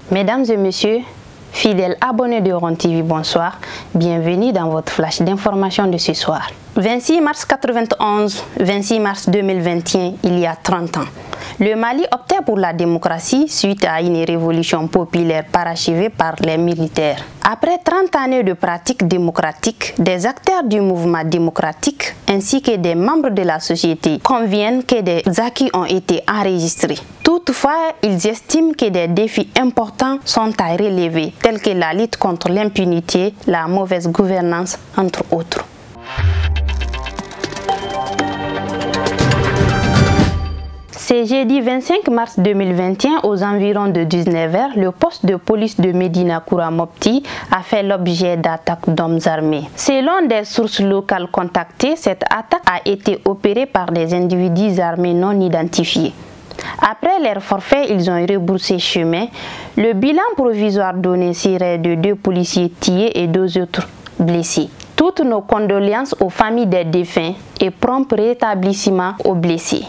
Mesdames et messieurs, fidèles abonnés de Ron TV, bonsoir. Bienvenue dans votre flash d'information de ce soir. 26 mars 91, 26 mars 2021, il y a 30 ans. Le Mali optait pour la démocratie suite à une révolution populaire parachevée par les militaires. Après 30 années de pratiques démocratiques, des acteurs du mouvement démocratique ainsi que des membres de la société conviennent que des acquis ont été enregistrés. Toutefois, ils estiment que des défis importants sont à relever, tels que la lutte contre l'impunité, la mauvaise gouvernance, entre autres. C'est jeudi 25 mars 2021, aux environs de 19h, le poste de police de Médina Kouramopti a fait l'objet d'attaques d'hommes armés. Selon des sources locales contactées, cette attaque a été opérée par des individus armés non identifiés. Après leur forfait, ils ont rebroussé chemin. Le bilan provisoire donné serait de 2 policiers tués et 2 autres blessés. Toutes nos condoléances aux familles des défunts et prompt rétablissement aux blessés.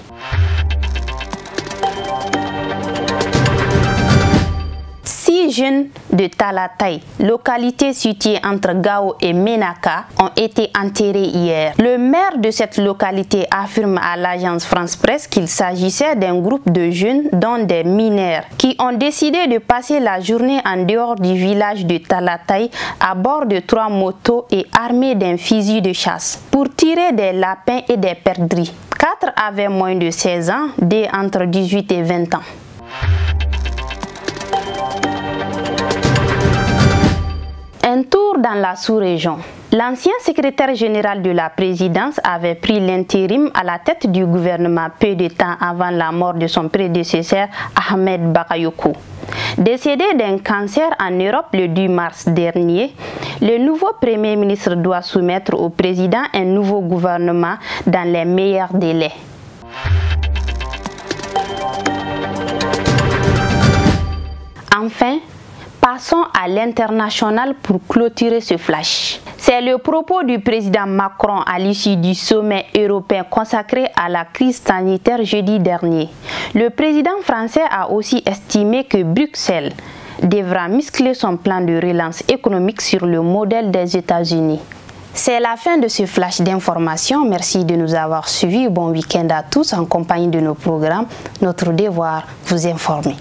6 jeunes de Talatay, localité située entre Gao et Menaka, ont été enterrés hier. Le maire de cette localité affirme à l'agence France Presse qu'il s'agissait d'un groupe de jeunes, dont des mineurs, qui ont décidé de passer la journée en dehors du village de Talatay à bord de 3 motos et armés d'un fusil de chasse pour tirer des lapins et des perdrix. 4 avaient moins de 16 ans, 2 entre 18 et 20 ans. Un tour dans la sous-région. L'ancien secrétaire général de la présidence avait pris l'intérim à la tête du gouvernement peu de temps avant la mort de son prédécesseur Ahmed Bakayoko. Décédé d'un cancer en Europe le 10 mars dernier, le nouveau Premier ministre doit soumettre au président un nouveau gouvernement dans les meilleurs délais. Enfin, passons à l'international pour clôturer ce flash. C'est le propos du président Macron à l'issue du sommet européen consacré à la crise sanitaire jeudi dernier. Le président français a aussi estimé que Bruxelles devra muscler son plan de relance économique sur le modèle des États-Unis. C'est la fin de ce flash d'information. Merci de nous avoir suivis. Bon week-end à tous en compagnie de nos programmes. Notre devoir, vous informer.